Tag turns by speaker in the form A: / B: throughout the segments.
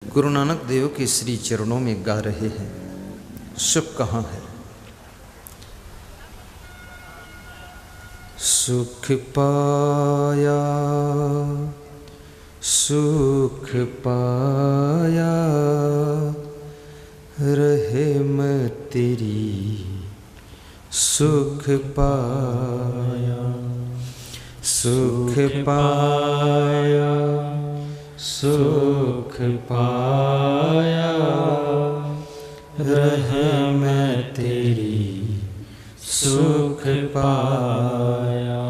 A: गुरु नानक देव के श्री चरणों में गा रहे हैं, सुख कहाँ है। सुख पाया, सुख पाया, रहमत तेरी सुख पाया, सुख पाया, सुख पाया, रहमत तेरी सुख पाया।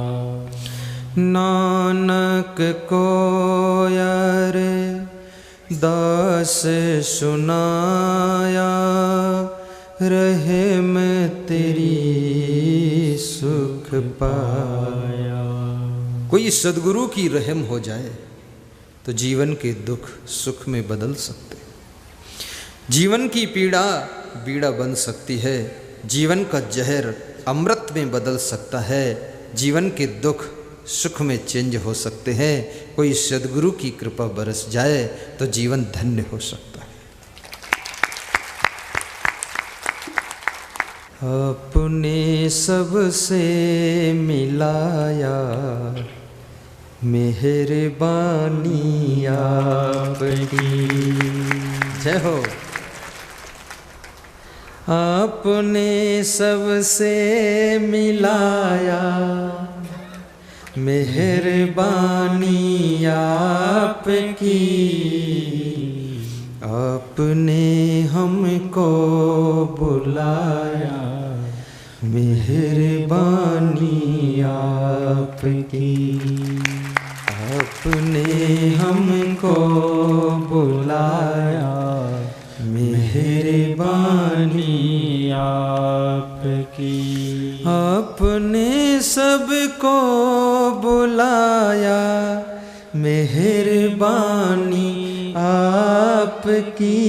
A: नानक को यार दास सुनाया, रहमत तेरी सुख पाया। कोई सद्गुरु की रहम हो जाए तो जीवन के दुख सुख में बदल सकते हैं। जीवन की पीड़ा बीड़ा बन सकती है, जीवन का जहर अमृत में बदल सकता है, जीवन के दुख सुख में चेंज हो सकते हैं। कोई सद्गुरु की कृपा बरस जाए तो जीवन धन्य हो सकता है। अपने सबसे मिलाया, मेहरबानी आपकी जय हो। आपने सबसे मिलाया, मेहरबानी आपकी। आपने हमको बुलाया, मेहरबानी आपकी। आपने हमको बुलाया, मेहरबानी आपकी। आपने सबको बुलाया, मेहरबानी आपकी।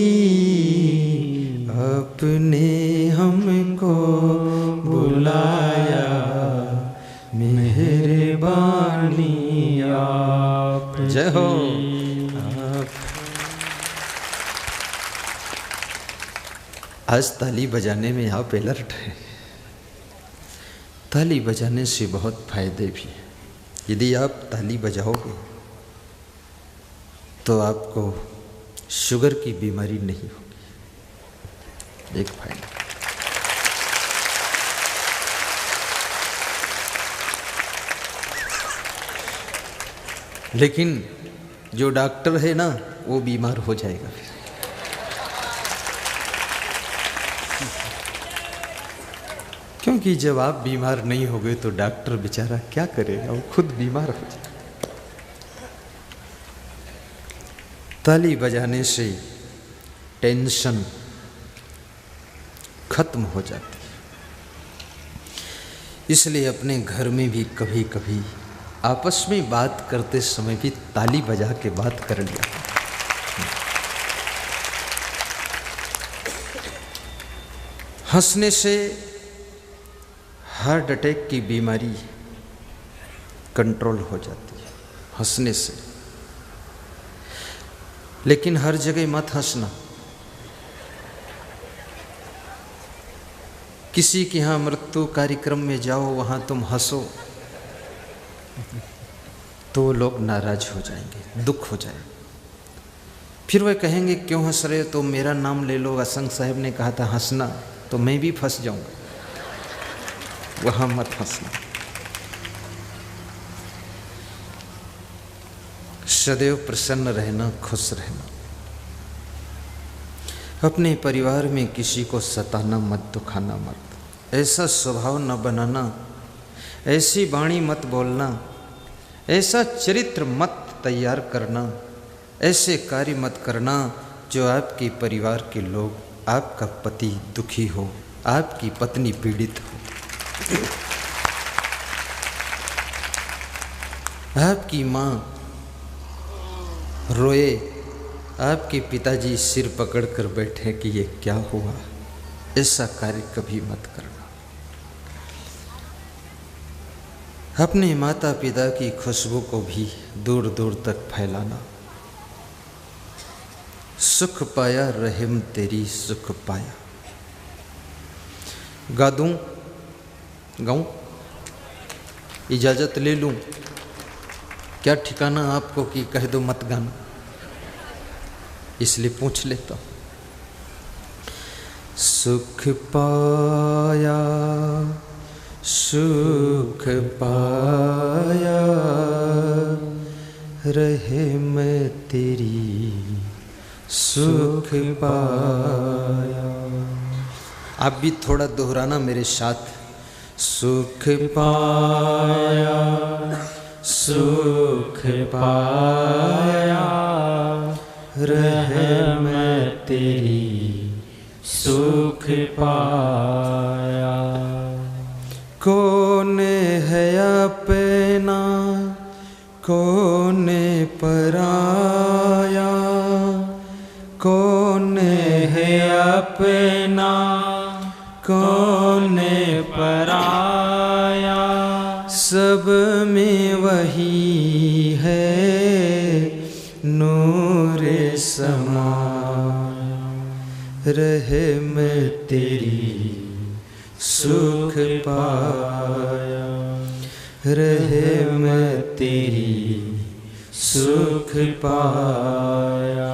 A: आपने हमको बुलाया, मेहरबानी आपकी। जय हो। आज ताली बजाने में आप अलर्ट हैं। ताली बजाने से बहुत फायदे भी हैं। यदि आप ताली बजाओगे तो आपको शुगर की बीमारी नहीं होगी, एक फायदा। लेकिन जो डॉक्टर है ना, वो बीमार हो जाएगा फिर। क्योंकि जब आप बीमार नहीं हो गए तो डॉक्टर बेचारा क्या करेगा, वो खुद बीमार हो जाए। ताली बजाने से टेंशन खत्म हो जाती है। इसलिए अपने घर में भी कभी कभी आपस में बात करते समय भी ताली बजा के बात कर लिया। हंसने से हार्ट अटैक की बीमारी कंट्रोल हो जाती है, हंसने से। लेकिन हर जगह मत हंसना। किसी के यहाँ मृत्यु कार्यक्रम में जाओ, वहाँ तुम हंसो तो लोग नाराज हो जाएंगे, दुख हो जाए। फिर वह कहेंगे क्यों हंस रहे हो, तो मेरा नाम ले लो, असंग साहब ने कहा था हंसना, तो मैं भी फंस जाऊंगा। वहाँ मत हंसना। सदैव प्रसन्न रहना, खुश रहना। अपने परिवार में किसी को सताना मत, दुखाना मत। ऐसा स्वभाव न बनाना, ऐसी वाणी मत बोलना, ऐसा चरित्र मत तैयार करना, ऐसे कार्य मत करना जो आपके परिवार के लोग, आपका पति दुखी हो, आपकी पत्नी पीड़ित हो, आपकी माँ रोए, आपके पिताजी सिर पकड़कर बैठे कि ये क्या हुआ। ऐसा कार्य कभी मत करना। अपने माता पिता की खुशबू को भी दूर दूर तक फैलाना। सुख पाया रहम तेरी सुख पाया। गा दूं, गाऊं, इजाज़त ले लूं? क्या ठिकाना आपको कि कह दो मत गाना, इसलिए पूछ लेता हूं। सुख पाया सुख पाया रहम तेरी सुख पाया। आप भी थोड़ा दोहराना मेरे साथ। सुख पाया सुख पाया रहम तेरी सुख पाया। कौन है अपना कौन पराया, कौन है अपना कौन पराया, सब में वही है नूर समाया। रहम तेरी सुख पाया रहम तेरी सुख पाया।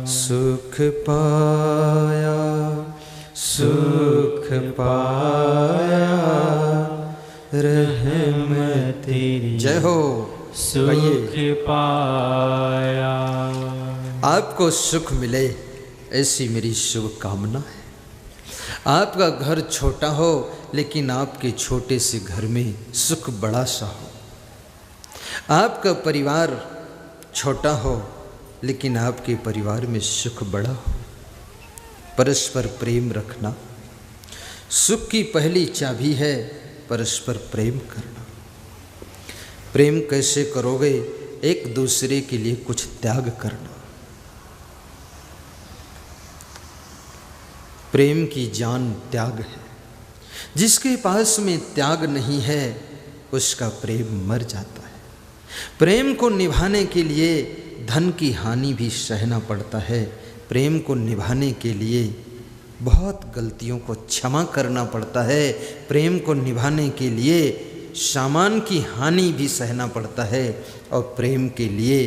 A: सुख पाया सुख पाया रहम तेरी। जय हो। सुख पाया। आपको सुख मिले ऐसी मेरी शुभ कामना है। आपका घर छोटा हो लेकिन आपके छोटे से घर में सुख बड़ा सा हो। आपका परिवार छोटा हो लेकिन आपके परिवार में सुख बड़ा हो। परस्पर प्रेम रखना सुख की पहली चाबी है। परस्पर प्रेम करना। प्रेम कैसे करोगे? एक दूसरे के लिए कुछ त्याग करना। प्रेम की जान त्याग है। जिसके पास में त्याग नहीं है उसका प्रेम मर जाता है। प्रेम को निभाने के लिए धन की हानि भी सहना पड़ता है। प्रेम को निभाने के लिए बहुत गलतियों को क्षमा करना पड़ता है। प्रेम को निभाने के लिए सामान की हानि भी सहना पड़ता है। और प्रेम के लिए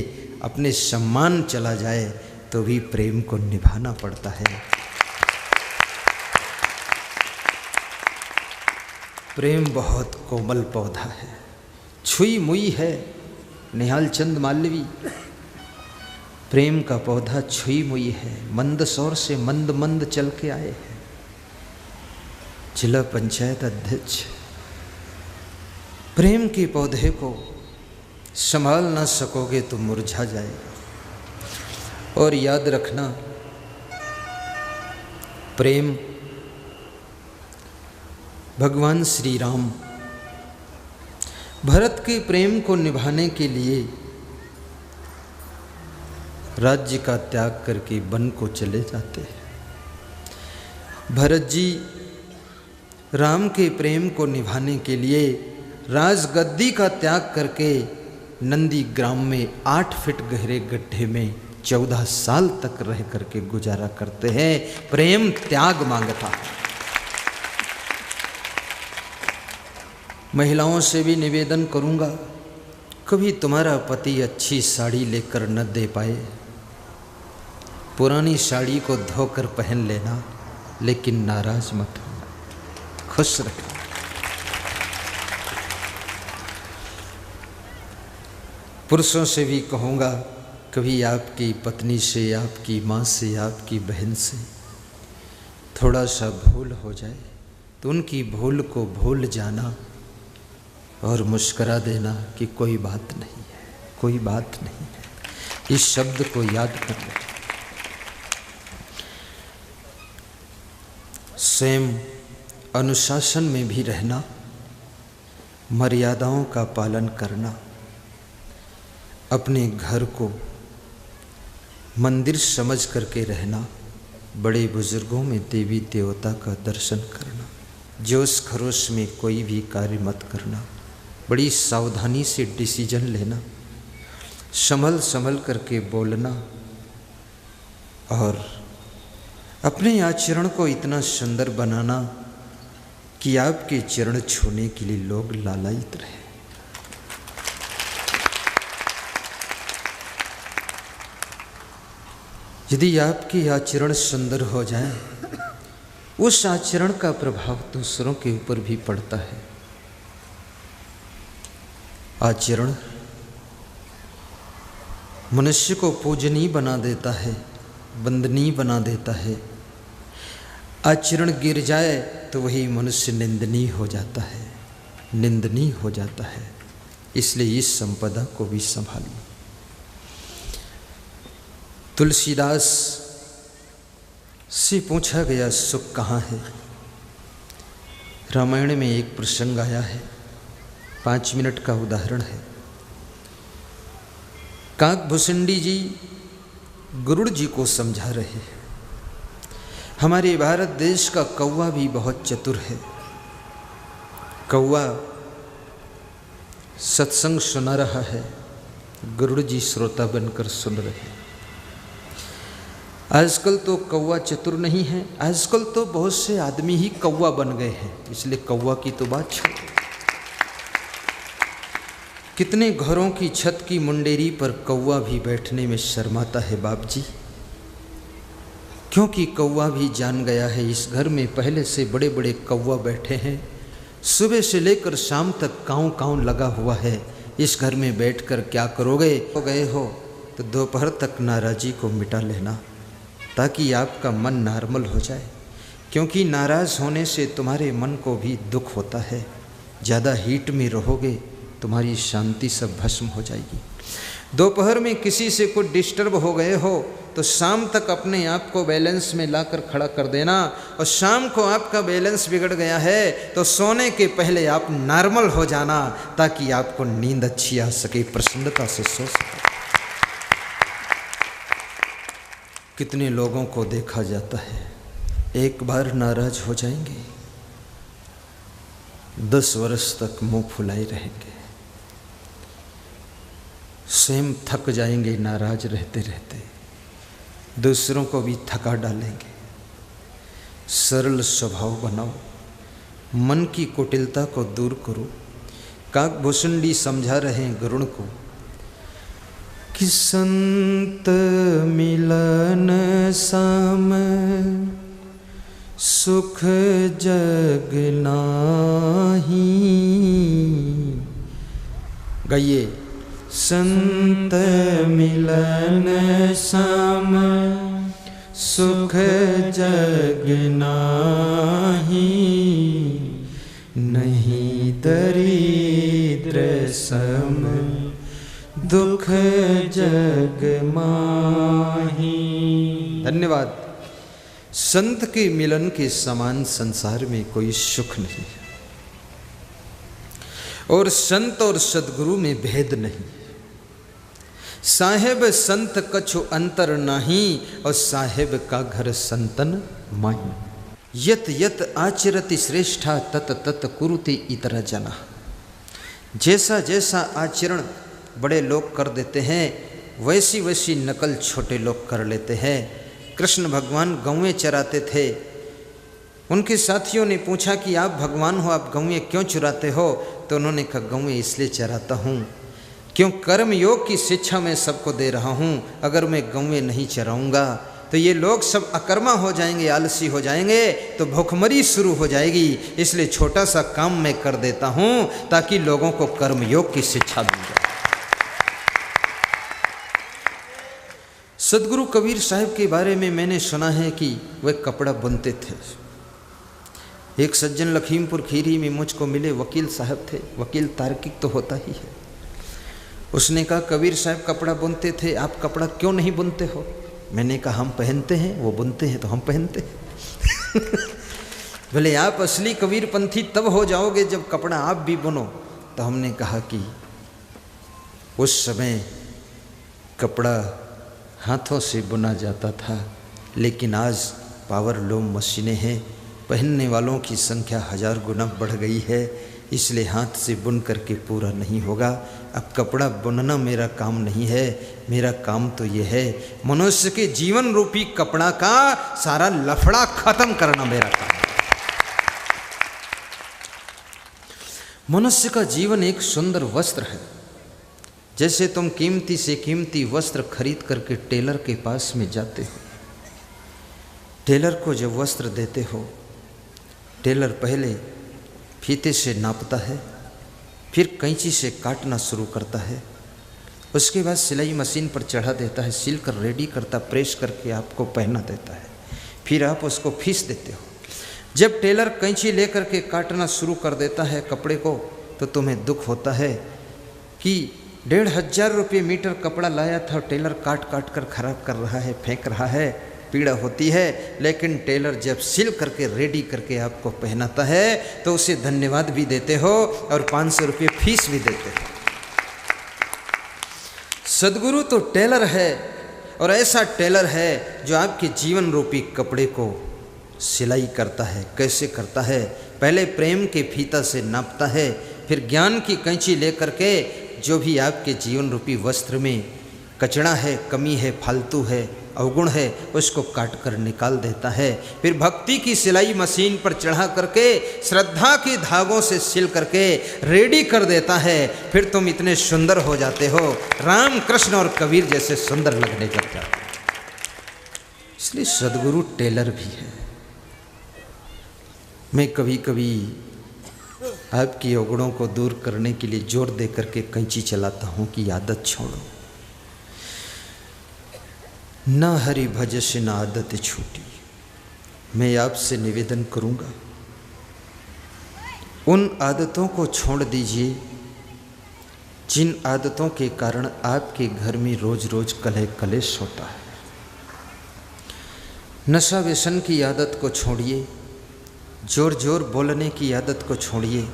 A: अपने सम्मान चला जाए तो भी प्रेम को निभाना पड़ता है। प्रेम बहुत कोमल पौधा है, छुई मुई है। निहाल चंद मालवी। प्रेम का पौधा छुई मुई है, मंदसौर से मंद मंद चल के आए हैं। जिला पंचायत अध्यक्ष। प्रेम के पौधे को संभाल ना सकोगे तो मुरझा जाएगा। और याद रखना, प्रेम भगवान श्री राम भरत के प्रेम को निभाने के लिए राज्य का त्याग करके वन को चले जाते हैं। भरत जी राम के प्रेम को निभाने के लिए राजगद्दी का त्याग करके नंदी ग्राम में 8 फीट गहरे गड्ढे में 14 साल तक रह करके गुजारा करते हैं। प्रेम त्याग मांगता है। महिलाओं से भी निवेदन करूंगा, कभी तुम्हारा पति अच्छी साड़ी लेकर न दे पाए, पुरानी साड़ी को धोकर पहन लेना, लेकिन नाराज मत होना, खुश रहना। पुरुषों से भी कहूँगा, कभी आपकी पत्नी से, आपकी माँ से, आपकी बहन से थोड़ा सा भूल हो जाए तो उनकी भूल को भूल जाना और मुस्करा देना कि कोई बात नहीं है, कोई बात नहीं है। इस शब्द को याद कर लो। स्वयं अनुशासन में भी रहना, मर्यादाओं का पालन करना, अपने घर को मंदिर समझ करके रहना, बड़े बुजुर्गों में देवी देवता का दर्शन करना, जोश खरोश में कोई भी कार्य मत करना, बड़ी सावधानी से डिसीजन लेना, संभल संभल करके बोलना, और अपने आचरण को इतना सुंदर बनाना कि आपके चरण छूने के लिए लोग लालायित रहे। यदि आपके आचरण सुंदर हो जाए, उस आचरण का प्रभाव दूसरों के ऊपर भी पड़ता है। आचरण मनुष्य को पूजनीय बना देता है, वंदनीय बना देता है। आचरण गिर जाए तो वही मनुष्य निंदनीय हो जाता है, निंदनीय हो जाता है। इसलिए इस संपदा को भी संभालिए। तुलसीदास से पूछा गया सुख कहाँ है। रामायण में एक प्रसंग आया है, 5 मिनट का उदाहरण है। काकभूषुंडी जी गरुड़ जी को समझा रहे हैं। हमारे भारत देश का कौवा भी बहुत चतुर है। कौवा सत्संग सुना रहा है, गरुड़ जी श्रोता बनकर सुन रहे हैं। आजकल तो कौवा चतुर नहीं है, आजकल तो बहुत से आदमी ही कौवा बन गए हैं, इसलिए कौवा की तो बात छोड़। कितने घरों की छत की मुंडेरी पर कौवा भी बैठने में शर्माता है बाप जी, क्योंकि कौवा भी जान गया है इस घर में पहले से बड़े बड़े कौवा बैठे हैं। सुबह से लेकर शाम तक काँव काँव लगा हुआ है। इस घर में बैठकर क्या करोगे? हो गए हो तो दोपहर तक नाराज़ी को मिटा लेना, ताकि आपका मन नॉर्मल हो जाए, क्योंकि नाराज़ होने से तुम्हारे मन को भी दुख होता है। ज़्यादा हीट में रहोगे, तुम्हारी शांति सब भस्म हो जाएगी। दोपहर में किसी से कुछ डिस्टर्ब हो गए हो तो शाम तक अपने आप को बैलेंस में लाकर खड़ा कर देना, और शाम को आपका बैलेंस बिगड़ गया है तो सोने के पहले आप नॉर्मल हो जाना, ताकि आपको नींद अच्छी आ सके, प्रसन्नता से सो सके। कितने लोगों को देखा जाता है, एक बार नाराज हो जाएंगे, 10 वर्ष तक मुंह फुलाए रहेंगे, स्वयं थक जाएंगे नाराज रहते रहते, दूसरों को भी थका डालेंगे। सरल स्वभाव बनाओ, मन की कुटिलता को दूर करो। काकभूषुंडी समझा रहे हैं गरुड़ को कि संत मिलन सम सुख जग नाहीं। गाइए, संत मिलन सम सुख जग नाहीं, नहीं दरिद्र सम दुख जग माही। धन्यवाद। संत के मिलन के समान संसार में कोई सुख नहीं है, और संत और सदगुरु में भेद नहीं। साहेब संत कछु अंतर नहीं, और साहेब का घर संतन माही। यत यत आचरति श्रेष्ठा तत तत कुरुति इतर जना। जैसा जैसा आचरण बड़े लोग कर देते हैं, वैसी वैसी नकल छोटे लोग कर लेते हैं। कृष्ण भगवान गौएं चराते थे। उनके साथियों ने पूछा कि आप भगवान हो, आप गौएं क्यों चुराते हो? तो उन्होंने कहा, गौएं इसलिए चराता हूँ क्यों कर्म योग की शिक्षा मैं सबको दे रहा हूँ। अगर मैं गौएं नहीं चराऊँगा तो ये लोग सब अकर्मा हो जाएंगे, आलसी हो जाएंगे, तो भूखमरी शुरू हो जाएगी। इसलिए छोटा सा काम मैं कर देता हूँ ताकि लोगों को कर्म योग की शिक्षा मिल जाए। सदगुरु कबीर साहब के बारे में मैंने सुना है कि वे कपड़ा बुनते थे। एक सज्जन लखीमपुर खीरी में मुझको मिले, वकील साहब थे। वकील तार्किक तो होता ही है। उसने कहा, कबीर साहब कपड़ा बुनते थे, आप कपड़ा क्यों नहीं बुनते हो? मैंने कहा, हम पहनते हैं, वो बुनते हैं तो हम पहनते हैं। बोले, आप असली कबीरपंथी तब हो जाओगे जब कपड़ा आप भी बुनो। तो हमने कहा कि उस समय कपड़ा हाथों से बुना जाता था, लेकिन आज पावर लूम मशीनें हैं, पहनने वालों की संख्या 1000 गुना बढ़ गई है। इसलिए हाथ से बुन करके पूरा नहीं होगा। अब कपड़ा बुनना मेरा काम नहीं है, मेरा काम तो ये है मनुष्य के जीवन रूपी कपड़ा का सारा लफड़ा खत्म करना मेरा काम है। मनुष्य का जीवन एक सुंदर वस्त्र है। जैसे तुम कीमती से कीमती वस्त्र खरीद करके टेलर के पास में जाते हो, टेलर को जब वस्त्र देते हो, टेलर पहले फीते से नापता है, फिर कैंची से काटना शुरू करता है, उसके बाद सिलाई मशीन पर चढ़ा देता है, सिल कर रेडी करता, प्रेस करके आपको पहना देता है, फिर आप उसको फीस देते हो। जब टेलर कैंची लेकर के काटना शुरू कर देता है कपड़े को, तो तुम्हें दुख होता है कि 1500 रुपये मीटर कपड़ा लाया था, टेलर काट काट कर खराब कर रहा है, फेंक रहा है, पीड़ा होती है। लेकिन टेलर जब सिल करके रेडी करके आपको पहनाता है तो उसे धन्यवाद भी देते हो और 500 रुपये फीस भी देते हो। सद्गुरु तो टेलर है, और ऐसा टेलर है जो आपके जीवन रूपी कपड़े को सिलाई करता है। कैसे करता है? पहले प्रेम के फीता से नापता है, फिर ज्ञान की कैंची लेकर के जो भी आपके जीवन रूपी वस्त्र में कचड़ा है, कमी है, फालतू है, अवगुण है, उसको काट कर निकाल देता है। फिर भक्ति की सिलाई मशीन पर चढ़ा करके श्रद्धा के धागों से सिल करके रेडी कर देता है। फिर तुम इतने सुंदर हो जाते हो, राम कृष्ण और कबीर जैसे सुंदर लगने लग जाते हो। इसलिए सद्गुरु टेलर भी है। मैं कभी कभी आपकी अवगुणों को दूर करने के लिए जोर दे करके कैंची चलाता हूँ कि आदत छोड़ो। न हरि भजस न आदत छूटी। मैं आपसे निवेदन करूँगा, उन आदतों को छोड़ दीजिए जिन आदतों के कारण आपके घर में रोज रोज कलह कलेश होता है। नशा व्यसन की आदत को छोड़िए, जोर जोर बोलने की आदत को छोड़िए,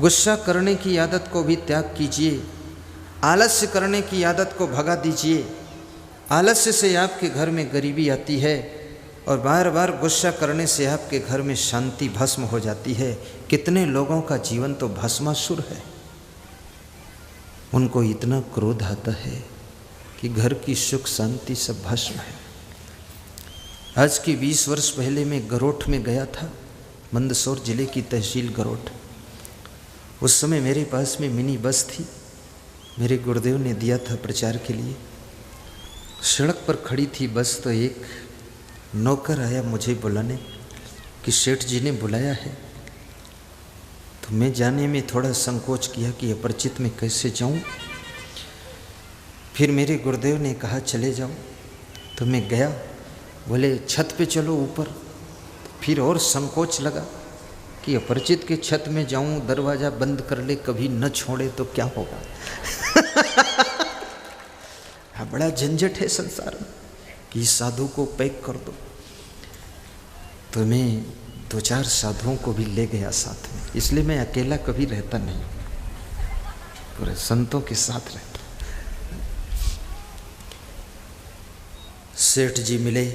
A: गुस्सा करने की आदत को भी त्याग कीजिए, आलस्य करने की आदत को भगा दीजिए। आलस्य से आपके घर में गरीबी आती है और बार बार गुस्सा करने से आपके घर में शांति भस्म हो जाती है। कितने लोगों का जीवन तो भस्मासुर है, उनको इतना क्रोध आता है कि घर की सुख शांति सब भस्म है। आज के 20 वर्ष पहले मैं गरोठ में गया था, मंदसौर जिले की तहसील गरोठ। उस समय मेरे पास में मिनी बस थी, मेरे गुरुदेव ने दिया था प्रचार के लिए। सड़क पर खड़ी थी बस, तो एक नौकर आया मुझे बुलाने कि सेठ जी ने बुलाया है। तो मैं जाने में थोड़ा संकोच किया कि अपरिचित में कैसे जाऊं। फिर मेरे गुरुदेव ने कहा चले जाओ, तो मैं गया। बोले छत पे चलो ऊपर। फिर और संकोच लगा कि अपरिचित के छत में जाऊं, दरवाज़ा बंद कर ले, कभी न छोड़े तो क्या होगा। हाँ, बड़ा झंझट है संसार में कि साधु को पैक कर दो। तो मैं 2-4 साधुओं को भी ले गया साथ में, इसलिए मैं अकेला कभी रहता नहीं, पूरे संतों के साथ रहता। सेठ जी मिले,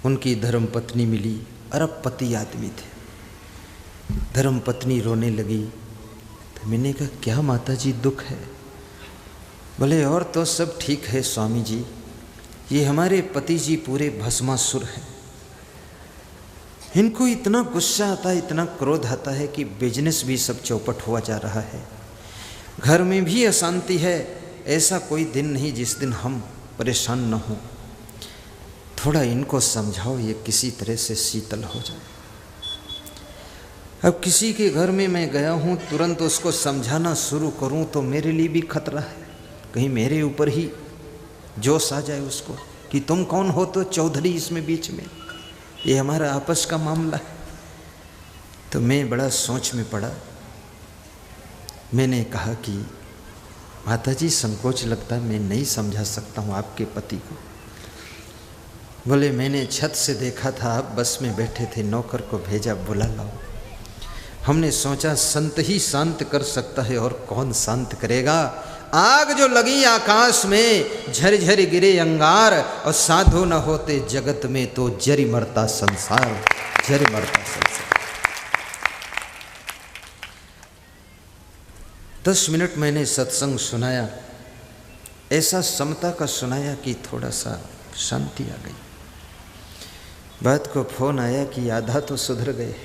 A: उनकी धर्मपत्नी मिली, अरबपति आदमी थे। धर्मपत्नी रोने लगी, तो मैंने कहा क्या माता जी दुख है? बोले और तो सब ठीक है स्वामी जी, ये हमारे पति जी पूरे भस्मासुर हैं। इनको इतना गुस्सा आता है, इतना क्रोध आता है कि बिजनेस भी सब चौपट हुआ जा रहा है, घर में भी अशांति है। ऐसा कोई दिन नहीं जिस दिन हम परेशान न हों। थोड़ा इनको समझाओ, ये किसी तरह से शीतल हो जाए। अब किसी के घर में मैं गया हूँ, तुरंत उसको समझाना शुरू करूँ तो मेरे लिए भी खतरा है, कहीं मेरे ऊपर ही जोश आ जाए उसको कि तुम कौन हो तो चौधरी इसमें बीच में, ये हमारा आपस का मामला है। तो मैं बड़ा सोच में पड़ा। मैंने कहा कि माता जी संकोच लगता है, मैं नहीं समझा सकता हूँ आपके पति को। बोले मैंने छत से देखा था, आप बस में बैठे थे, नौकर को भेजा, बुला लाओ। हमने सोचा संत ही शांत कर सकता है और कौन शांत करेगा। आग जो लगी आकाश में, झरझर गिरे अंगार, और साधु न होते जगत में तो जरी मरता संसार, जरी मरता संसार। 10 मिनट मैंने सत्संग सुनाया, ऐसा समता का सुनाया कि थोड़ा सा शांति आ गई। बाद को फोन आया कि आधा तो सुधर गए।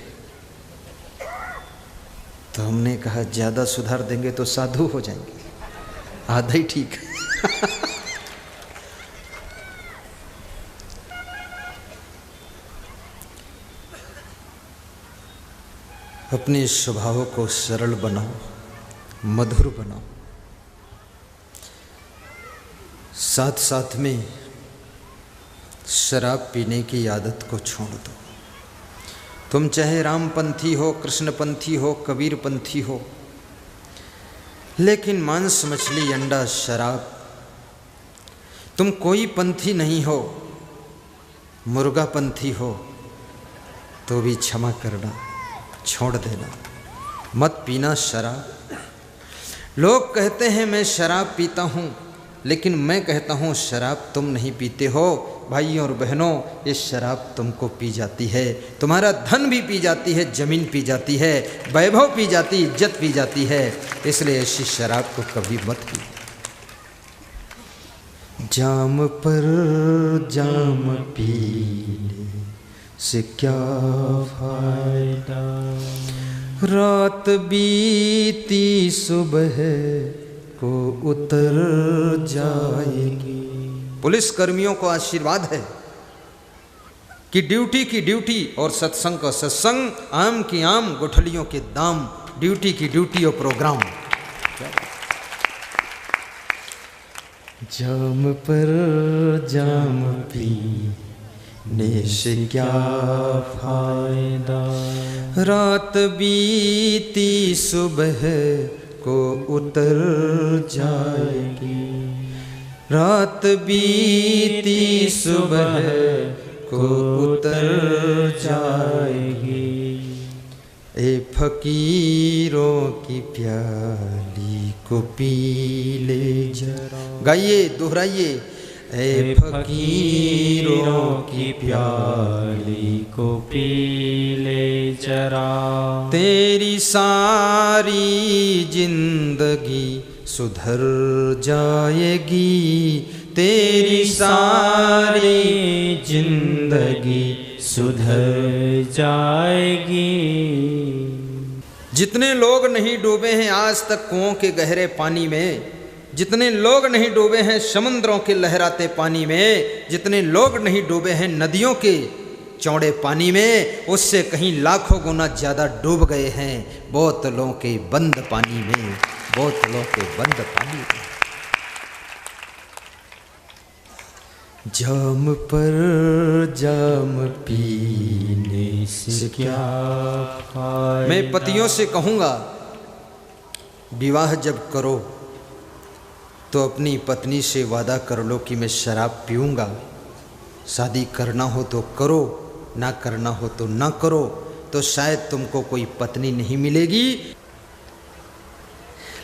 A: तो हमने कहा ज़्यादा सुधार देंगे तो साधु हो जाएंगे, आधा ही ठीक है। अपने स्वभाव को सरल बनाओ, मधुर बनाओ, साथ साथ में शराब पीने की आदत को छोड़ दो। तुम चाहे रामपंथी हो, कृष्णपंथी हो, कबीरपंथी हो, लेकिन मांस, मछली, अंडा, शराब, तुम कोई पंथी नहीं हो, मुर्गापंथी हो तो भी क्षमा करना, छोड़ देना, मत पीना शराब। लोग कहते हैं मैं शराब पीता हूँ, लेकिन मैं कहता हूँ शराब तुम नहीं पीते हो। भाइयों और बहनों, ये शराब तुमको पी जाती है, तुम्हारा धन भी पी जाती है, जमीन पी जाती है, वैभव पी जाती, इज्जत पी जाती है। इसलिए ऐसी शराब को कभी मत पी। जाम पर जाम पीने से क्या फायदा, रात बीती सुबह को उतर जाएगी। पुलिस कर्मियों को आशीर्वाद है कि ड्यूटी की ड्यूटी और सत्संग का सत्संग, आम की आम, गुठलियों के दाम, ड्यूटी की ड्यूटी और प्रोग्राम। जाम पर जाम पीने से क्या फायदा, रात बीती सुबह को उतर जाएगी, रात बीती सुबह को उतर जाएगी। ए फकीरों की प्याली को पी ले जरा। गाइए, दोहराइए। ए फकीरों की प्याली को पी ले जरा, तेरी सारी जिंदगी सुधर जाएगी, तेरी सारी जिंदगी सुधर जाएगी। जितने लोग नहीं डूबे हैं आज तक कुओं के गहरे पानी में, जितने लोग नहीं डूबे हैं समुद्रों के लहराते पानी में, जितने लोग नहीं डूबे हैं नदियों के चौड़े पानी में, उससे कहीं लाखों गुना ज़्यादा डूब गए हैं बोतलों के बंद पानी में, बोतलों के बंद पानी में। जाम पर जाम पीने से क्या फायदा। मैं पतियों से कहूँगा, विवाह जब करो तो अपनी पत्नी से वादा कर लो कि मैं शराब पीऊँगा। शादी करना हो तो करो, ना करना हो तो ना करो, तो शायद तुमको कोई पत्नी नहीं मिलेगी।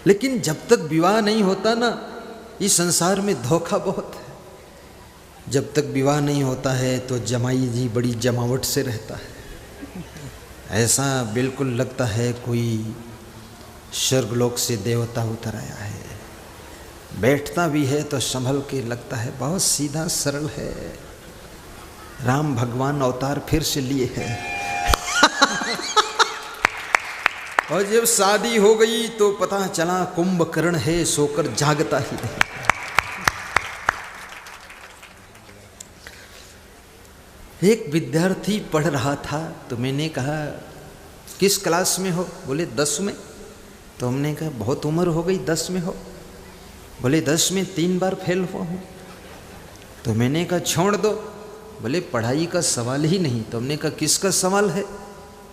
A: लेकिन जब तक विवाह नहीं होता ना, इस संसार में धोखा बहुत है। जब तक विवाह नहीं होता है तो जमाई जी बड़ी जमावट से रहता है, ऐसा बिल्कुल लगता है कोई स्वर्गलोक से देवता उतर आया है। बैठता भी है तो संभल के लगता है बहुत सीधा सरल है, राम भगवान अवतार फिर से लिए हैं। और जब शादी हो गई तो पता चला कुंभकर्ण है, सोकर जागता ही नहीं। एक विद्यार्थी पढ़ रहा था तो मैंने कहा किस क्लास में हो? बोले 10 में। तो हमने कहा बहुत उम्र हो गई 10 में हो। बोले 10 में 3 बार फेल हुआ हूँ। तो मैंने कहा छोड़ दो। बोले पढ़ाई का सवाल ही नहीं। तो हमने कहा किसका सवाल है?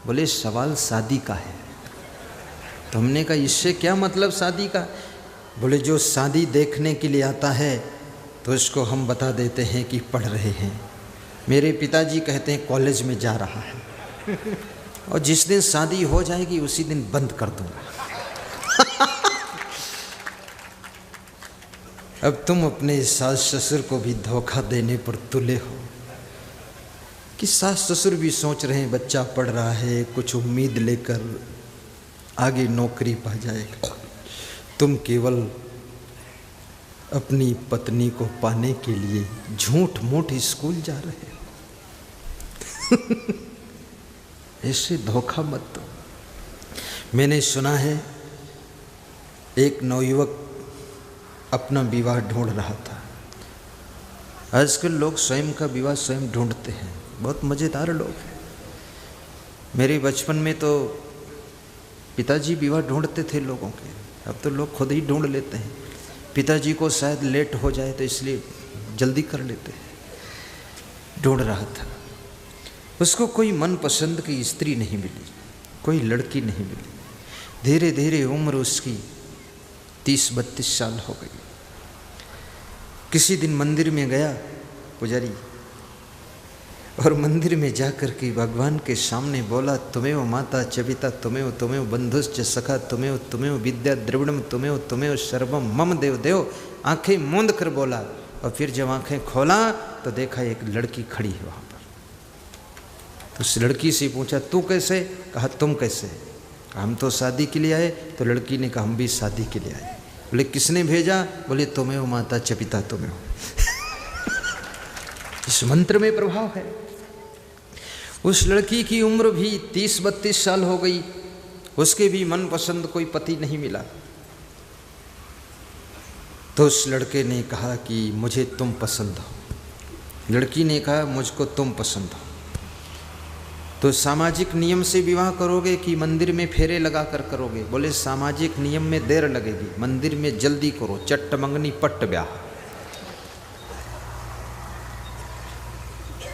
A: बोले सवाल शादी का है। तो हमने कहा इससे क्या मतलब शादी का? बोले जो शादी देखने के लिए आता है तो इसको हम बता देते हैं कि पढ़ रहे हैं। मेरे पिताजी कहते हैं कॉलेज में जा रहा है, और जिस दिन शादी हो जाएगी उसी दिन बंद कर दूंगा। अब तुम अपने सास ससुर को भी धोखा देने पर तुले हो कि सास ससुर भी सोच रहे हैं बच्चा पढ़ रहा है, कुछ उम्मीद लेकर आगे नौकरी पा जाएगा। तुम केवल अपनी पत्नी को पाने के लिए झूठ मूठ स्कूल जा रहे हो। ऐसे धोखा मत दो। मैंने सुना है एक नवयुवक अपना विवाह ढूंढ रहा था। आजकल लोग स्वयं का विवाह स्वयं ढूंढते हैं, बहुत मज़ेदार लोग हैं। मेरे बचपन में तो पिताजी विवाह ढूंढते थे लोगों के, अब तो लोग खुद ही ढूंढ लेते हैं। पिताजी को शायद लेट हो जाए तो इसलिए जल्दी कर लेते हैं। ढूंढ रहा था, उसको कोई मनपसंद की स्त्री नहीं मिली, कोई लड़की नहीं मिली। धीरे धीरे उम्र उसकी 30-32 साल हो गई। किसी दिन मंदिर में गया पुजारी, और मंदिर में जाकर के भगवान के सामने बोला, तुम्हें माता च पिता तुम्हें बंधुश्च सखा तुम्हें विद्या द्रविणम तुम्हें सर्वम मम देव देव। आंखें मूंद कर बोला, और फिर जब आंखें खोला तो देखा एक लड़की खड़ी है वहाँ पर। तो उस लड़की से पूछा, तू कैसे? कहा, तुम कैसे? हम तो शादी के लिए आए। तो लड़की ने कहा, हम भी शादी के लिए आए। बोले, किसने भेजा? बोले, तुम्हें हो माता च पिता तुम्हें हो। इस मंत्र में प्रभाव है। उस लड़की की उम्र भी 30-32 साल हो गई, उसके भी मनपसंद कोई पति नहीं मिला। तो उस लड़के ने कहा कि मुझे तुम पसंद हो। लड़की ने कहा, मुझको तुम पसंद हो। तो सामाजिक नियम से विवाह करोगे कि मंदिर में फेरे लगा कर करोगे? बोले, सामाजिक नियम में देर लगेगी, मंदिर में जल्दी करो, चट्ट मंगनी पट्ट ब्याह।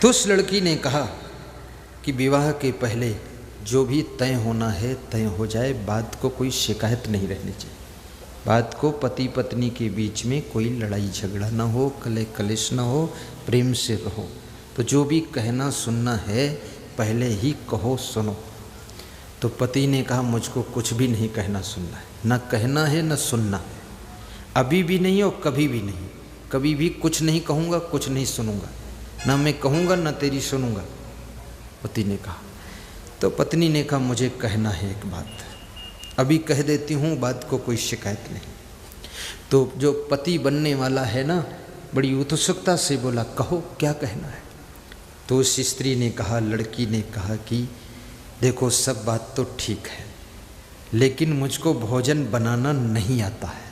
A: तो उस लड़की ने कहा कि विवाह के पहले जो भी तय होना है तय हो जाए, बात को कोई शिकायत नहीं रहनी चाहिए। बात को पति पत्नी के बीच में कोई लड़ाई झगड़ा ना हो, कले कलेश ना हो, प्रेम से रहो। तो जो भी कहना सुनना है पहले ही कहो, सुनो। तो पति ने कहा, मुझको कुछ भी नहीं कहना सुनना है, ना कहना है ना सुनना है, अभी भी नहीं और कभी भी नहीं। कभी भी कुछ नहीं कहूँगा, कुछ नहीं सुनूंगा, ना मैं कहूँगा ना तेरी सुनूंगा, पति ने कहा। तो पत्नी ने कहा, मुझे कहना है एक बात, अभी कह देती हूँ, बात को कोई शिकायत नहीं। तो जो पति बनने वाला है ना, बड़ी उत्सुकता से बोला, कहो क्या कहना है। तो उस स्त्री ने कहा, लड़की ने कहा कि देखो सब बात तो ठीक है, लेकिन मुझको भोजन बनाना नहीं आता है।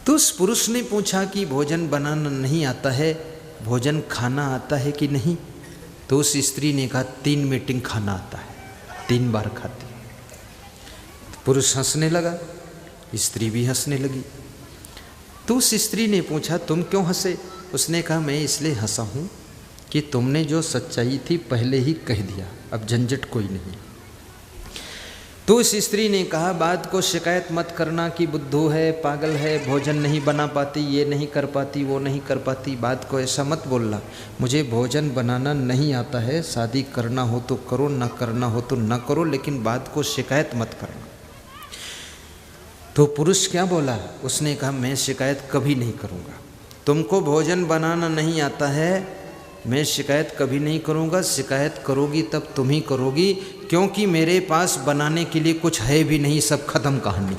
A: तो उस पुरुष ने पूछा कि भोजन बनाना नहीं आता है, भोजन खाना आता है कि नहीं? तो उस स्त्री ने कहा, 3 मीटिंग खाना आता है, 3 बार खाती। तो पुरुष हंसने लगा, स्त्री भी हंसने लगी। तो उस स्त्री ने पूछा, तुम क्यों हंसे? उसने कहा, मैं इसलिए हंसा हूँ कि तुमने जो सच्चाई थी पहले ही कह दिया, अब झंझट कोई नहीं। तो उस स्त्री ने कहा, बात को शिकायत मत करना कि बुद्धू है, पागल है, भोजन नहीं बना पाती, ये नहीं कर पाती, वो नहीं कर पाती। बात को ऐसा मत बोलना, मुझे भोजन बनाना नहीं आता है, शादी करना हो तो करो, ना करना हो तो ना करो, लेकिन बात को शिकायत मत करना। तो पुरुष क्या बोला? उसने कहा, मैं शिकायत कभी नहीं करूँगा। तुमको भोजन बनाना नहीं आता है, मैं शिकायत कभी नहीं करूँगा। शिकायत करोगी तब तुम ही करोगी, क्योंकि मेरे पास बनाने के लिए कुछ है भी नहीं, सब खत्म कहानी।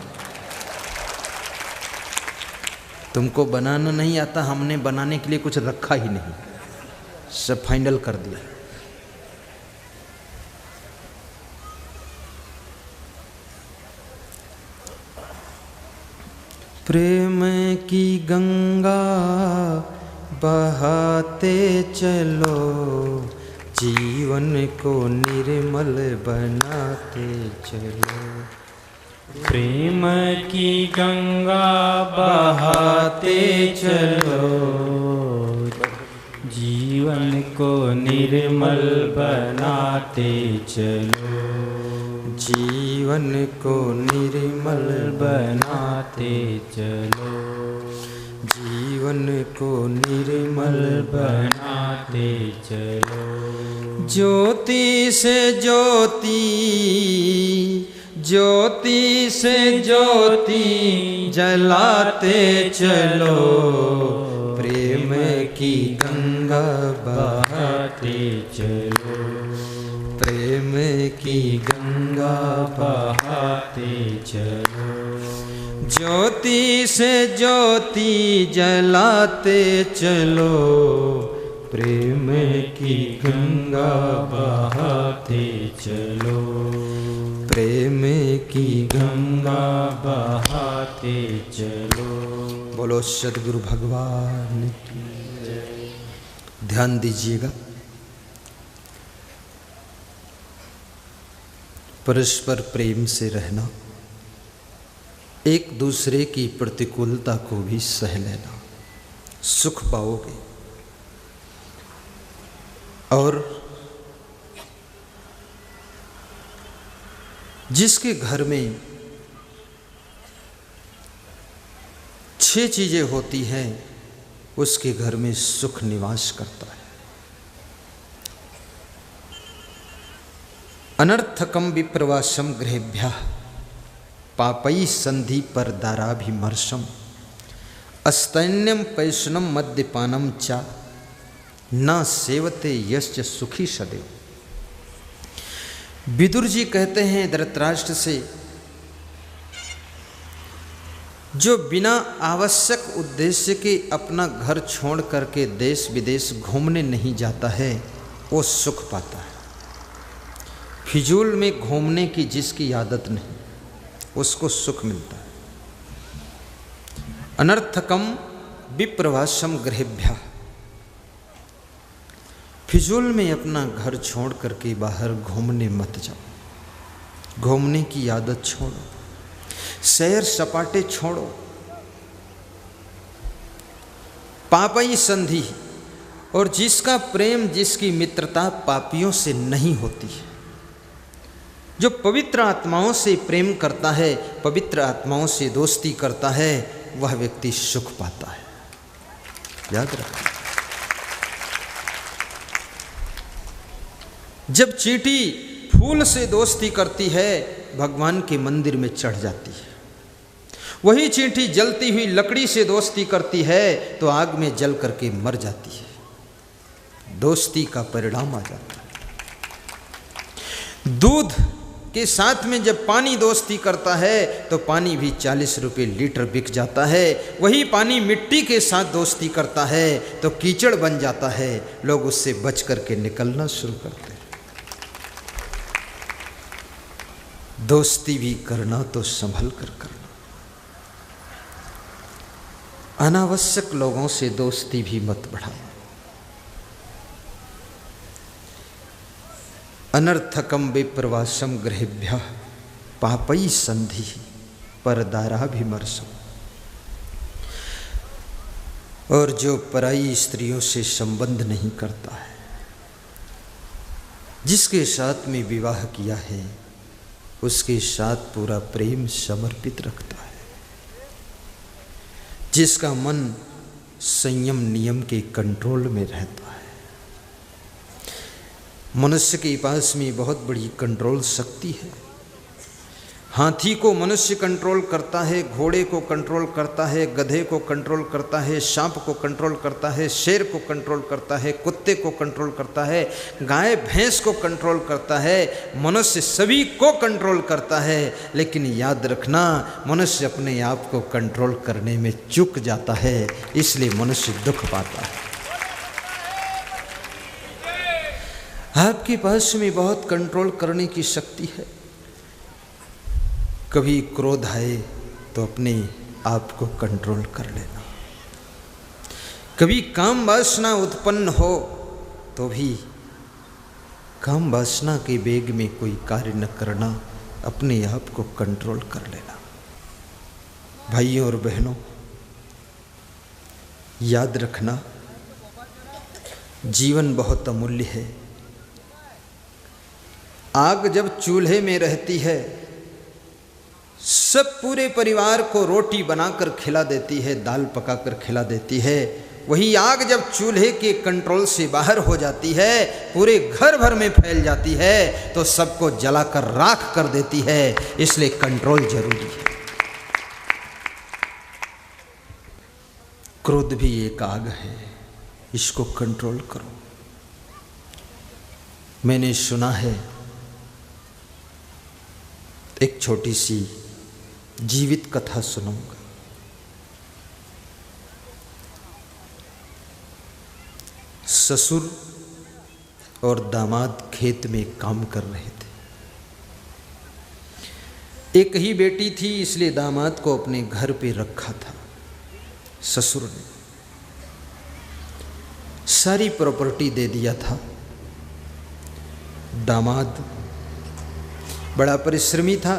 A: तुमको बनाना नहीं आता, हमने बनाने के लिए कुछ रखा ही नहीं, सब फाइनल कर दिया। प्रेम की गंगा बहाते चलो, जीवन को निर्मल बनाते चलो।
B: प्रेम की गंगा बहाते चलो, जीवन को निर्मल बनाते चलो।
A: जीवन को निर्मल
B: बनाते चलो,
A: जीवन को निर्मल
B: बनाते चलो।
A: ज्योति से ज्योति, ज्योति से ज्योति जलाते चलो, प्रेम की गंगा बहाते चलो, प्रेम की गंगा
B: बहाते
A: बनाते चलो,
B: प्रेम की गंगा बहाते चलो,
A: प्रेम की
B: गंगा बहाते चलो।
A: बोलो सद्गुरु भगवान की जय। ध्यान दीजिएगा, परस्पर प्रेम से रहना, एक दूसरे की प्रतिकूलता को भी सह लेना, सुख पाओगे। और जिसके घर में 6 चीजें होती हैं, उसके घर में सुख निवास करता है। अनर्थकम विप्रवासम गृहेभ्यः पापई संधि पर दाराभिमर्शम अस्तैन्यम पैशनम मद्यपानम चा न सेवते यश्च सुखी सदैव। विदुर जी कहते हैं धृतराष्ट्र से, जो बिना आवश्यक उद्देश्य के अपना घर छोड़ करके देश विदेश घूमने नहीं जाता है, वो सुख पाता है। फिजूल में घूमने की जिसकी आदत नहीं, उसको सुख मिलता है। अनर्थकम विप्रवासम गृहेभ्यः, फिजूल में अपना घर छोड़ करके बाहर घूमने मत जाओ। घूमने की आदत छोड़ो, सैर सपाटे छोड़ो। पापई संधि, और जिसका प्रेम, जिसकी मित्रता पापियों से नहीं होती है। जो पवित्र आत्माओं से प्रेम करता है, पवित्र आत्माओं से दोस्ती करता है, वह व्यक्ति सुख पाता है। याद रखना, जब चींटी फूल से दोस्ती करती है, भगवान के मंदिर में चढ़ जाती है। वही चींटी जलती हुई लकड़ी से दोस्ती करती है तो आग में जल करके मर जाती है। दोस्ती का परिणाम आ जाता है। दूध के साथ में जब पानी दोस्ती करता है तो पानी भी 40 रुपये लीटर बिक जाता है। वही पानी मिट्टी के साथ दोस्ती करता है तो कीचड़ बन जाता है। लोग उससे बच करके निकलना शुरू करते हैं। दोस्ती भी करना तो संभल कर करना। अनावश्यक लोगों से दोस्ती भी मत बढ़ाओ। अनर्थकम विप्रवासम गृहेभ्यः पापई संधि पर दाराभिमर्शम, और जो पराई स्त्रियों से संबंध नहीं करता है, जिसके साथ में विवाह किया है, उसके साथ पूरा प्रेम समर्पित रखता है। जिसका मन संयम नियम के कंट्रोल में रहता है। मनुष्य के पास में बहुत बड़ी कंट्रोल शक्ति है। हाथी को मनुष्य कंट्रोल करता है, घोड़े को कंट्रोल करता है, गधे को कंट्रोल करता है, सांप को कंट्रोल करता है, शेर को कंट्रोल करता है, कुत्ते को कंट्रोल करता है, गाय भैंस को कंट्रोल करता है। मनुष्य सभी को कंट्रोल करता है, लेकिन याद रखना, मनुष्य अपने आप को कंट्रोल करने में चूक जाता है, इसलिए मनुष्य दुख पाता है। आपके पास में बहुत कंट्रोल करने की शक्ति है। कभी क्रोध आए तो अपने आप को कंट्रोल कर लेना। कभी काम वासना उत्पन्न हो तो भी काम वासना के वेग में कोई कार्य न करना, अपने आप को कंट्रोल कर लेना। भाइयों और बहनों, याद रखना, जीवन बहुत अमूल्य है। आग जब चूल्हे में रहती है, सब पूरे परिवार को रोटी बनाकर खिला देती है, दाल पकाकर खिला देती है। वही आग जब चूल्हे के कंट्रोल से बाहर हो जाती है, पूरे घर भर में फैल जाती है, तो सबको जलाकर राख कर देती है। इसलिए कंट्रोल जरूरी है। क्रोध भी एक आग है, इसको कंट्रोल करो। मैंने सुना है, एक छोटी सी जीवित कथा सुनाऊंगा। ससुर और दामाद खेत में काम कर रहे थे। एक ही बेटी थी, इसलिए दामाद को अपने घर पे रखा था। ससुर ने सारी प्रॉपर्टी दे दिया था। दामाद बड़ा परिश्रमी था।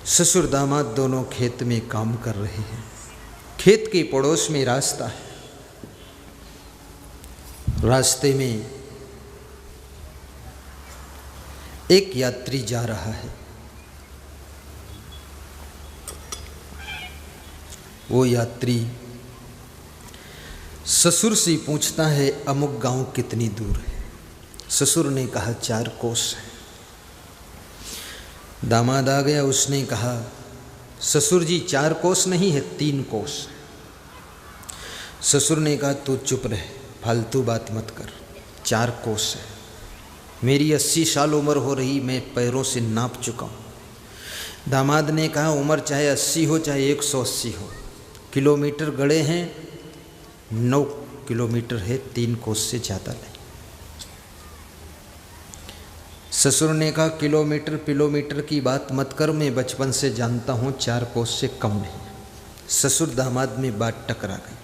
A: ससुर दामाद दोनों खेत में काम कर रहे हैं। खेत के पड़ोस में रास्ता है। रास्ते में एक यात्री जा रहा है। वो यात्री ससुर से पूछता है, अमुक गांव कितनी दूर है? ससुर ने कहा 4 कोस है। दामाद आ गया, उसने कहा, ससुर जी 4 कोस नहीं है, 3 कोस है। ससुर ने कहा, तू चुप रहे, फालतू बात मत कर, 4 कोस है। मेरी 80 साल उम्र हो रही, मैं पैरों से नाप चुका हूँ। दामाद ने कहा, उम्र चाहे 80 हो चाहे 180 हो, किलोमीटर गड़े हैं, 9 किलोमीटर है, 3 कोस से ज़्यादा नहीं। ससुर ने कहा, किलोमीटर की बात मत कर, मैं बचपन से जानता हूँ 4 कोस से कम नहीं। ससुर दामाद में बात टकरा गई।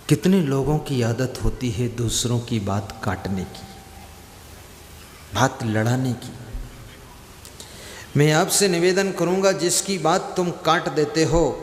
A: कितने लोगों की आदत होती है दूसरों की बात काटने की, बात लड़ाने की। मैं आपसे निवेदन करूंगा, जिसकी बात तुम काट देते हो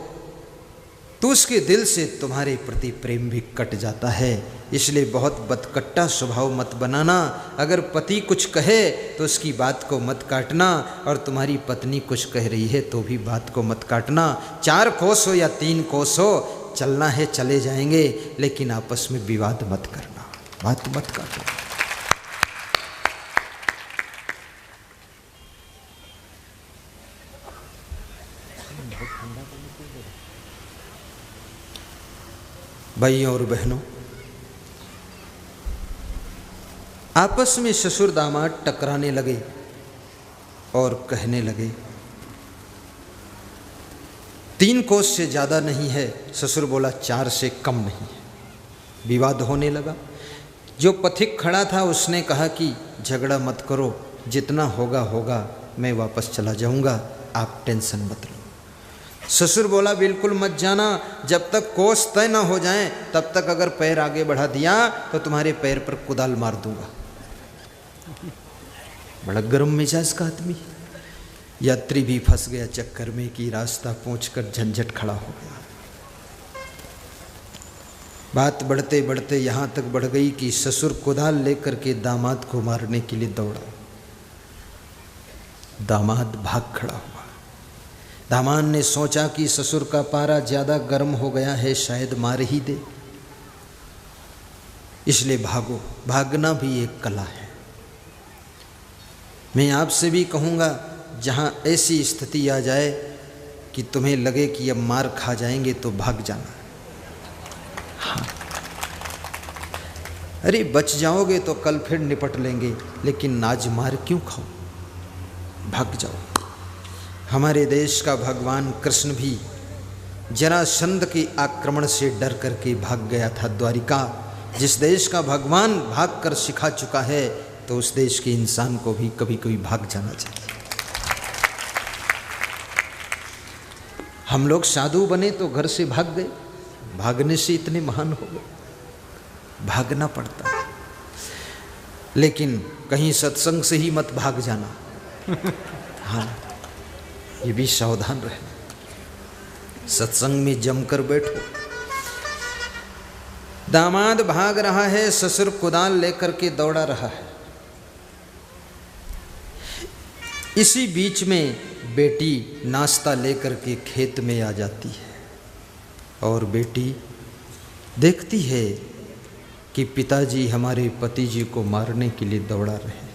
A: तो उसके दिल से तुम्हारे प्रति प्रेम भी कट जाता है। इसलिए बहुत बदकट्टा स्वभाव मत बनाना। अगर पति कुछ कहे तो उसकी बात को मत काटना, और तुम्हारी पत्नी कुछ कह रही है तो भी बात को मत काटना। 4 कोस हो या 3 कोस हो, चलना है चले जाएंगे, लेकिन आपस में विवाद मत करना, बात मत काटो। भाइयों और बहनों, आपस में ससुर दामाद टकराने लगे और कहने लगे, 3 कोस से ज़्यादा नहीं है। ससुर बोला 4 से कम नहीं है। विवाद होने लगा। जो पथिक खड़ा था उसने कहा कि झगड़ा मत करो, जितना होगा होगा, मैं वापस चला जाऊंगा, आप टेंशन मत लो। ससुर बोला, बिल्कुल मत जाना, जब तक कोस तय न हो जाएं तब तक अगर पैर आगे बढ़ा दिया तो तुम्हारे पैर पर कुदाल मार दूंगा। बड़ा गर्म मिजाज का आदमी। यात्री भी फंस गया चक्कर में कि रास्ता पहुंचकर झंझट खड़ा हो गया। बात बढ़ते बढ़ते यहाँ तक बढ़ गई कि ससुर कुदाल लेकर के दामाद को मारने के लिए दौड़ा। दामाद भाग खड़ा हुआ। दामाद ने सोचा कि ससुर का पारा ज़्यादा गर्म हो गया है, शायद मार ही दे, इसलिए भागो। भागना भी एक कला है। मैं आपसे भी कहूँगा, जहाँ ऐसी स्थिति आ जाए कि तुम्हें लगे कि अब मार खा जाएंगे तो भाग जाना। हाँ, अरे बच जाओगे तो कल फिर निपट लेंगे, लेकिन आज मार क्यों खाओ, भाग जाओ। हमारे देश का भगवान कृष्ण भी जरासंध के आक्रमण से डर करके भाग गया था द्वारिका। जिस देश का भगवान भाग कर सिखा चुका है, तो उस देश के इंसान को भी कभी कभी भाग जाना चाहिए। हम लोग साधु बने तो घर से भाग गए, भागने से इतने महान हो गए, भागना पड़ता है। लेकिन कहीं सत्संग से ही मत भाग जाना। हाँ, ये भी सावधान रहना, सत्संग में जमकर बैठो। दामाद भाग रहा है, ससुर कुदाल लेकर के दौड़ा रहा है। इसी बीच में बेटी नाश्ता लेकर के खेत में आ जाती है, और बेटी देखती है कि पिताजी हमारे पति जी को मारने के लिए दौड़ा रहे हैं।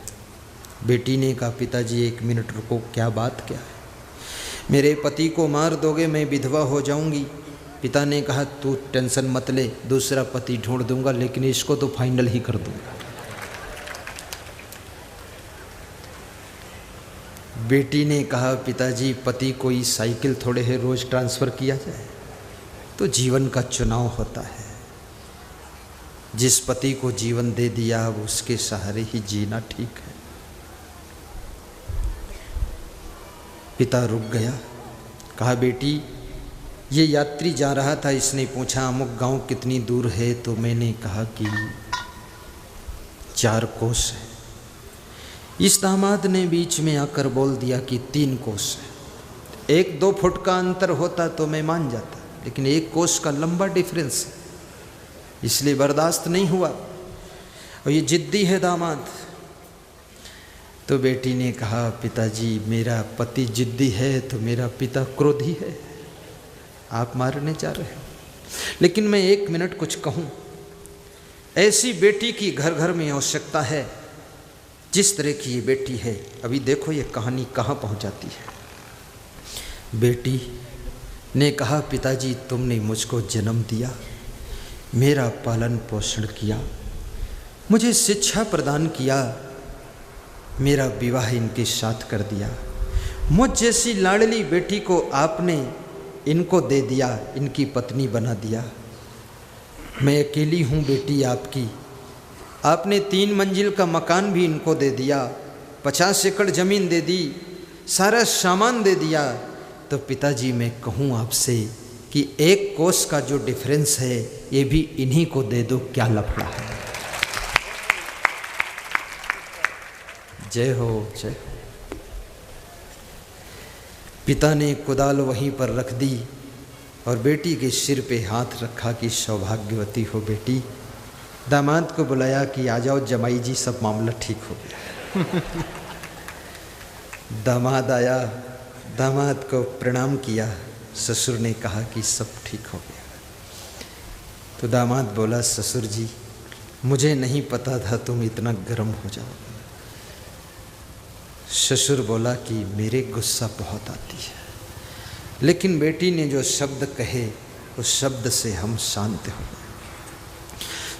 A: बेटी ने कहा, पिताजी 1 मिनट रुको, क्या बात क्या है? मेरे पति को मार दोगे, मैं विधवा हो जाऊंगी। पिता ने कहा, तू टेंशन मत ले, दूसरा पति ढूंढ दूंगा, लेकिन इसको तो फाइनल ही कर दूंगा। बेटी ने कहा, पिताजी पति कोई साइकिल थोड़े है रोज ट्रांसफ़र किया जाए, तो जीवन का चुनाव होता है। जिस पति को जीवन दे दिया अब उसके सहारे ही जीना ठीक है। पिता रुक गया, कहा बेटी ये यात्री जा रहा था, इसने पूछा अमुक गांव कितनी दूर है, तो मैंने कहा कि 4 कोस है। इस दामाद ने बीच में आकर बोल दिया कि 3 कोस है। 1-2 फुट का अंतर होता तो मैं मान जाता, लेकिन 1 कोस का लंबा डिफरेंस है, इसलिए बर्दाश्त नहीं हुआ। और ये जिद्दी है दामाद। तो बेटी ने कहा पिताजी मेरा पति जिद्दी है तो मेरा पिता क्रोधी है, आप मारने जा रहे हो। लेकिन मैं 1 मिनट कुछ कहूँ। ऐसी बेटी की घर घर में आवश्यकता है, जिस तरह की ये बेटी है। अभी देखो ये कहानी कहाँ पहुँच जाती है। बेटी ने कहा पिताजी तुमने मुझको जन्म दिया, मेरा पालन पोषण किया, मुझे शिक्षा प्रदान किया, मेरा विवाह इनके साथ कर दिया। मुझ जैसी लाडली बेटी को आपने इनको दे दिया, इनकी पत्नी बना दिया। मैं अकेली हूँ बेटी आपकी, आपने 3 मंजिल का मकान भी इनको दे दिया, 50 एकड़ ज़मीन दे दी, सारा सामान दे दिया। तो पिताजी मैं कहूँ आपसे कि 1 कोस का जो डिफरेंस है ये भी इन्हीं को दे दो, क्या लफड़ा है। जय हो जय हो। पिता ने कुदाल वहीं पर रख दी और बेटी के सिर पे हाथ रखा कि सौभाग्यवती हो बेटी। दामाद को बुलाया कि आ जाओ जमाई जी, सब मामला ठीक हो गया। दामाद आया, दामाद को प्रणाम किया। ससुर ने कहा कि सब ठीक हो गया। तो दामाद बोला ससुर जी मुझे नहीं पता था तुम इतना गर्म हो जाओगे। ससुर बोला कि मेरे गुस्सा बहुत आती है, लेकिन बेटी ने जो शब्द कहे उस शब्द से हम शांत हो गए।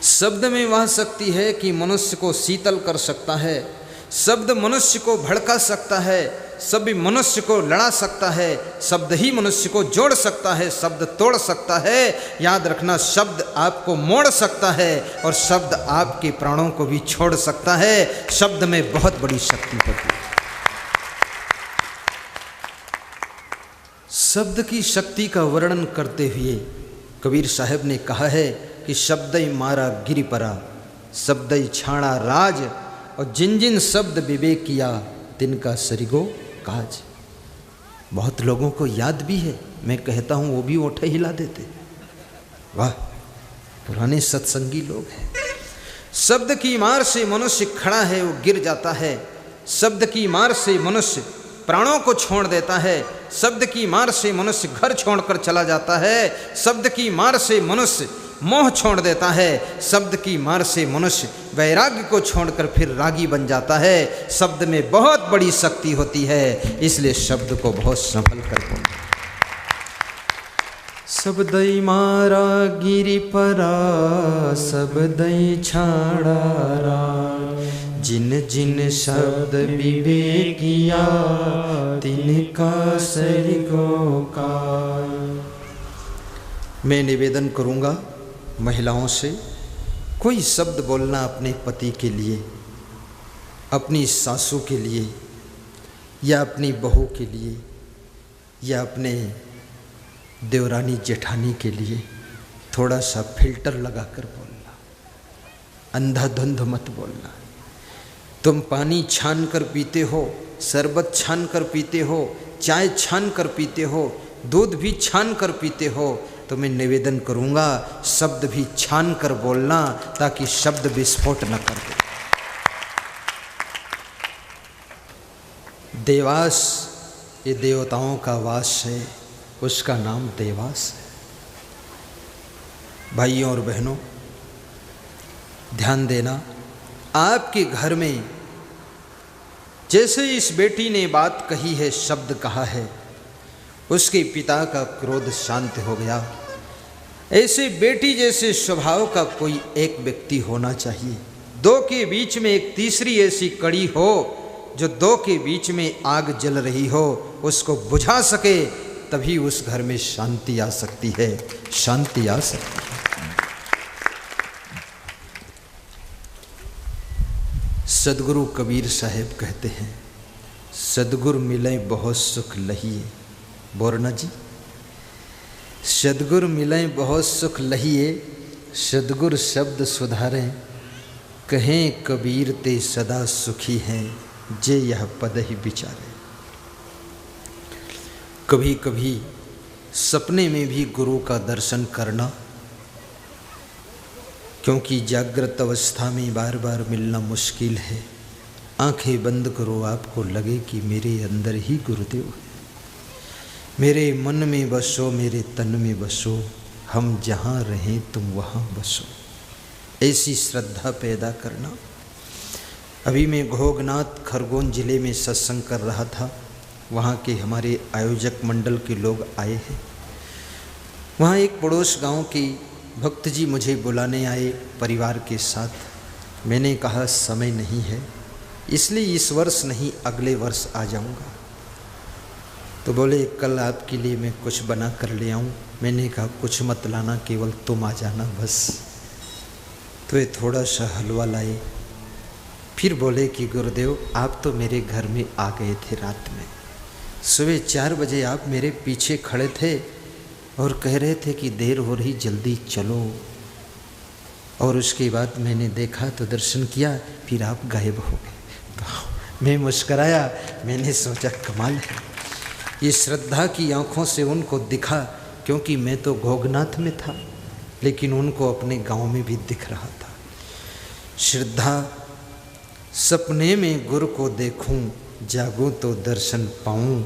A: शब्द में वह शक्ति है कि मनुष्य को शीतल कर सकता है, शब्द मनुष्य को भड़का सकता है, सभी मनुष्य को लड़ा सकता है, शब्द ही मनुष्य को जोड़ सकता है, शब्द तोड़ सकता है। याद रखना शब्द आपको मोड़ सकता है और शब्द आपके प्राणों को भी छोड़ सकता है। शब्द में बहुत बड़ी शक्ति होती है। शब्द की शक्ति का वर्णन करते हुए कबीर साहब ने कहा है कि शब्दई मारा गिरि परा, शब्दई छाड़ा राज, और जिन जिन शब्द विवेक किया तिनका सरिगो काज। बहुत लोगों को याद भी है, मैं कहता हूँ वो भी ओठे हिला देते। वाह, पुराने सत्संगी लोग हैं। शब्द की मार से मनुष्य खड़ा है, वो गिर जाता है। शब्द की मार से मनुष्य प्राणों को छोड़ देता है। शब्द की मार से मनुष्य घर छोड़कर चला जाता है। शब्द की मार से मनुष्य मोह छोड़ देता है। शब्द की मार से मनुष्य वैराग्य को छोड़कर फिर रागी बन जाता है। शब्द में बहुत बड़ी शक्ति होती है, इसलिए शब्द को बहुत संभल कर बोलना। शब्दई मारा गिरि परा, शब्दई छाड़ा राज, जिन जिन शब्द विवेक किया तिनका सरिगो काज। मैं निवेदन करूँगा महिलाओं से, कोई शब्द बोलना अपने पति के लिए, अपनी सासू के लिए, या अपनी बहू के लिए, या अपने देवरानी जेठानी के लिए थोड़ा सा फिल्टर लगाकर बोलना, अंधाधुंध मत बोलना। तुम पानी छान कर पीते हो, शरबत छान कर पीते हो, चाय छान कर पीते हो, दूध भी छान कर पीते हो, तो मैं निवेदन करूँगा शब्द भी छान कर बोलना, ताकि शब्द विस्फोट न कर दे। देवास ये देवताओं का वास है, उसका नाम देवास है। भाइयों और बहनों ध्यान देना, आपके घर में जैसे इस बेटी ने बात कही है, शब्द कहा है, उसके पिता का क्रोध शांत हो गया। ऐसे बेटी जैसे स्वभाव का कोई एक व्यक्ति होना चाहिए। 2 के बीच में एक तीसरी ऐसी कड़ी हो जो 2 के बीच में आग जल रही हो, उसको बुझा सके, तभी उस घर में शांति आ सकती है, शांति आ सकती है। सदगुरु कबीर साहेब कहते हैं, सदगुरु मिले बहुत सुख लहिए। बोरना जी, सदगुरु मिले बहुत सुख लहिए, सदगुरु शब्द सुधारें, कहें कबीर ते सदा सुखी हैं, जे यह पद ही विचारे। कभी कभी सपने में भी गुरु का दर्शन करना, क्योंकि जागृत अवस्था में बार बार मिलना मुश्किल है। आंखें बंद करो, आपको लगे कि मेरे अंदर ही गुरुदेव है। मेरे मन में बसो, मेरे तन में बसो, हम जहाँ रहें तुम वहाँ बसो। ऐसी श्रद्धा पैदा करना। अभी मैं घोगनाथ खरगोन जिले में सत्संग कर रहा था। वहाँ के हमारे आयोजक मंडल के लोग आए हैं। वहाँ एक पड़ोस गांव की भक्त जी मुझे बुलाने आए परिवार के साथ। मैंने कहा समय नहीं है, इसलिए इस वर्ष नहीं अगले वर्ष आ जाऊंगा। तो बोले कल आपके लिए मैं कुछ बना कर ले आऊँ। मैंने कहा कुछ मत लाना, केवल तुम आ जाना बस। तो ये थोड़ा सा हलवा लाए। फिर बोले कि गुरुदेव आप तो मेरे घर में आ गए थे रात में। सुबह 4 बजे आप मेरे पीछे खड़े थे और कह रहे थे कि देर हो रही, जल्दी चलो। और उसके बाद मैंने देखा तो दर्शन किया, फिर आप गायब हो गए। मैं मुस्कराया, मैंने सोचा कमाल है। ये श्रद्धा की आंखों से उनको दिखा, क्योंकि मैं तो घोगनाथ में था, लेकिन उनको अपने गांव में भी दिख रहा था। श्रद्धा, सपने में गुरु को देखूं, जागूं तो दर्शन पाऊं।